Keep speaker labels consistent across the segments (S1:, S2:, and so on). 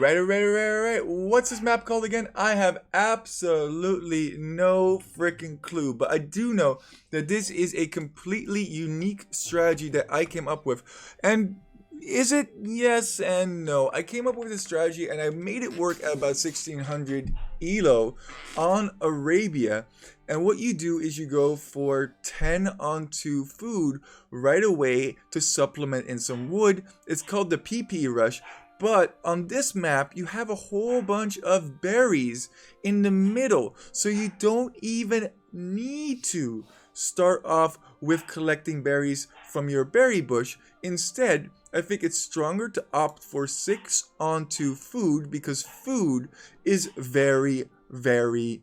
S1: Alright. What's this map called again? I have absolutely no freaking clue, but I do know that this is a completely unique strategy that I came up with. And is it? Yes and no. I came up with this strategy and I made it work at about 1600 ELO on Arabia. And what you do is you go for 10 onto food right away to supplement in some wood. It's called the PP rush. But on this map, you have a whole bunch of berries in the middle. So you don't even need to start off with collecting berries from your berry bush. Instead, I think it's stronger to opt for 6 onto food because food is very, very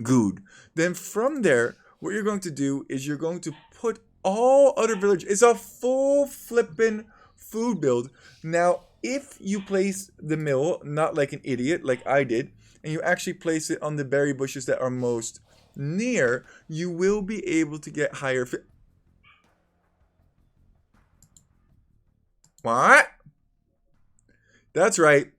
S1: good. Then from there, what you're going to do is you're going to put all other villages. It's a full flippin' food build. Now, if you place the mill, not like an idiot like I did, and you actually place it on the berry bushes that are most near, you will be able to get higher. What? That's right.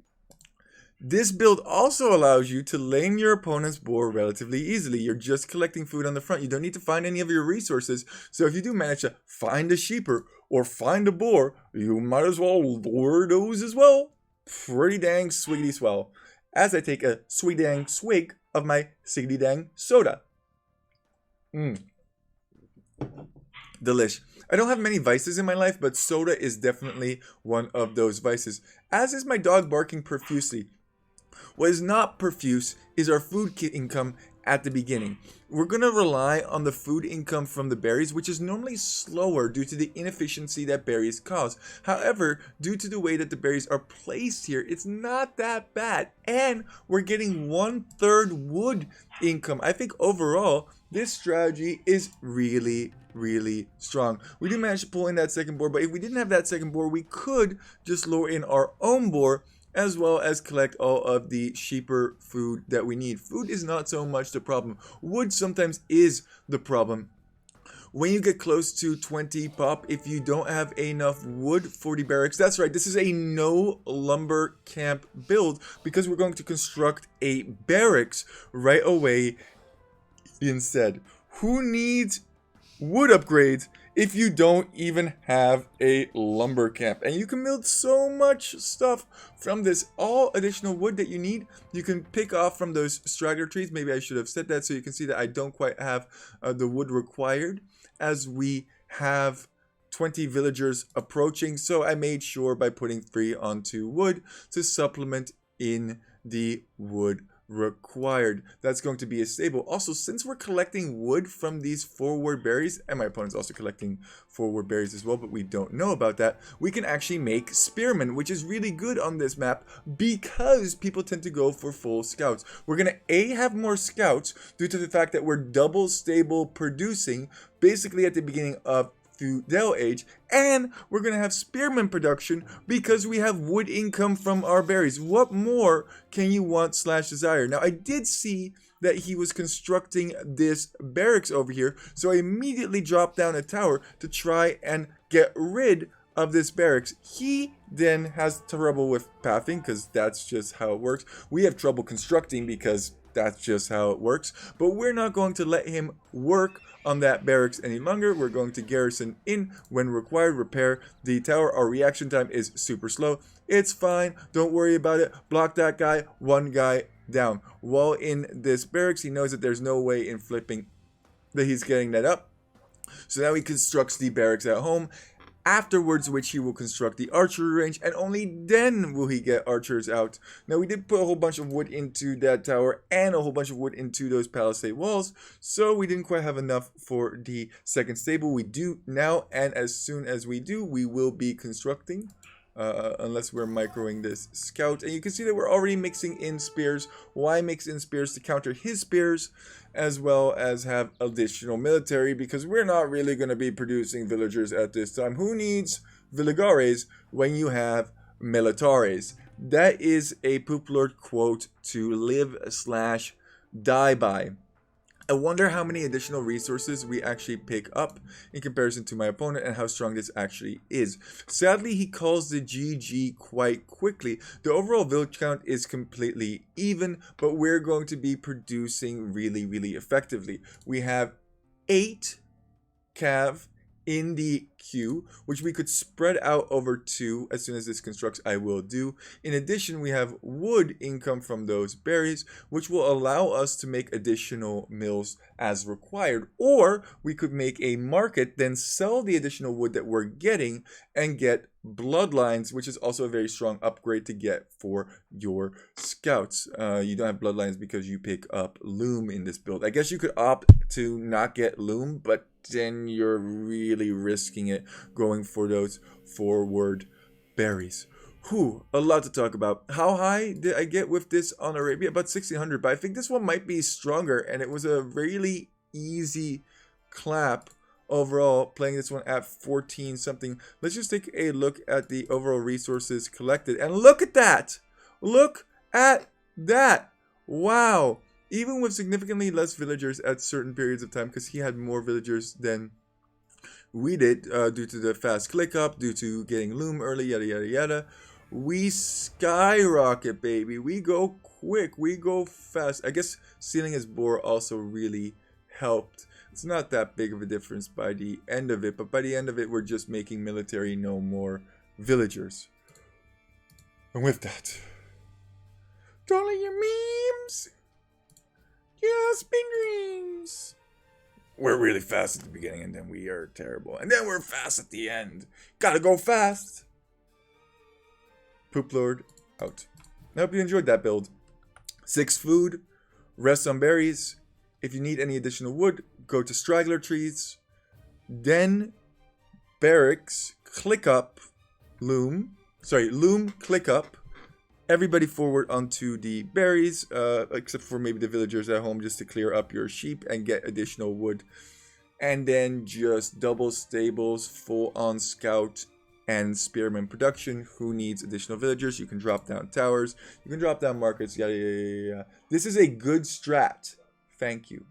S1: This build also allows you to lane your opponent's boar relatively easily. You're just collecting food on the front. You don't need to find any of your resources. So if you do manage to find a sheeper or find a boar, you might as well lure those as well. Pretty dang sweetie swell. As I take a sweet dang swig of my siggity dang soda. Delish. I don't have many vices in my life, but soda is definitely one of those vices. As is my dog barking profusely. What is not profuse is our food income at the beginning. We're going to rely on the food income from the berries, which is normally slower due to the inefficiency that berries cause. However, due to the way that the berries are placed here, it's not that bad. And we're getting 1/3 wood income. I think overall, this strategy is really strong. We did manage to pull in that second boar, but if we didn't have that second boar, we could just lure in our own boar as well as collect all of the sheeper food that we need. Food is not so much the problem. Wood sometimes is the problem. When you get close to 20 pop, if you don't have enough wood for the barracks, that's right, this is a no lumber camp build because we're going to construct a barracks right away instead. Who needs wood upgrades if you don't even have a lumber camp? And you can build so much stuff from this. All additional wood that you need, you can pick off from those straggler trees. Maybe I should have said that so you can see that I don't quite have the wood required as we have 20 villagers approaching. So I made sure by putting 3 onto wood to supplement in the wood required. That's going to be a stable. Also, since we're collecting wood from these forward berries, and my opponent's also collecting forward berries as well, but we don't know about that, we can actually make spearmen, which is really good on this map because people tend to go for full scouts. We're going to have more scouts due to the fact that we're double stable producing basically at the beginning of feudal age, and we're gonna have spearman production because we have wood income from our berries. What more can you want / desire? Now I did see that he was constructing this barracks over here, so I immediately dropped down a tower to try and get rid of this barracks. He then has trouble with pathing because that's just how it works. We have trouble constructing because that's just how it works. But we're not going to let him work on that barracks any longer. We're going to garrison in when required, repair the tower. Our reaction time is super slow. It's fine. Don't worry about it. Block that guy. One guy down. While in this barracks, he knows that there's no way in flipping that he's getting that up. So now he constructs the barracks at home. Afterwards, which he will construct the archery range, and only then will he get archers out. Now, we did put a whole bunch of wood into that tower and a whole bunch of wood into those palisade walls, so we didn't quite have enough for the second stable. We do now, and as soon as we do, we will be constructing. Unless we're microing this scout. And you can see that we're already mixing in spears. Why mix in spears? To counter his spears, as well as have additional military, because we're not really going to be producing villagers at this time. Who needs villageres when you have militares? That is a Poop Lord quote to live / die by. I wonder how many additional resources we actually pick up in comparison to my opponent and how strong this actually is. Sadly, he calls the GG quite quickly. The overall village count is completely even, but we're going to be producing really, really effectively. We have 8 cav in the queue, which we could spread out over 2 as soon as this constructs. I will do. In addition, we have wood income from those berries, which will allow us to make additional mills as required, or we could make a market, then sell the additional wood that we're getting and get bloodlines, which is also a very strong upgrade to get for your scouts. You don't have bloodlines because you pick up loom in this build. I guess you could opt to not get loom, but then you're really risking it going for those forward berries. Whew, a lot to talk about. How high did I get with this on Arabia? About 1600, but I think this one might be stronger, and it was a really easy clap overall, playing this one at 14 something. Let's just take a look at the overall resources collected, and look at that! Look at that! Wow! Even with significantly less villagers at certain periods of time, because he had more villagers than we did, due to the fast click up, due to getting loom early, yada yada yada, we skyrocket, baby. We go quick, we go fast. I guess sealing his bore also really helped. It's not that big of a difference by the end of it, but by the end of it, we're just making military, no more villagers. And with that, all of your memes, just big dreams. We're really fast at the beginning, and then we are terrible. And then we're fast at the end. Gotta go fast. Poop Lord, out. I hope you enjoyed that build. 6 food, rest on berries. If you need any additional wood, go to straggler trees. Then barracks, click up, loom, click up. Everybody forward onto the berries, except for maybe the villagers at home, just to clear up your sheep and get additional wood. And then just double stables, full on scout and spearman production. Who needs additional villagers? You can drop down towers, you can drop down markets, yada yada yada. This is a good strat. Thank you.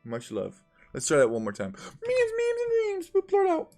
S1: Much love. Let's try that one more time. Memes, and dreams. Poop Lord out.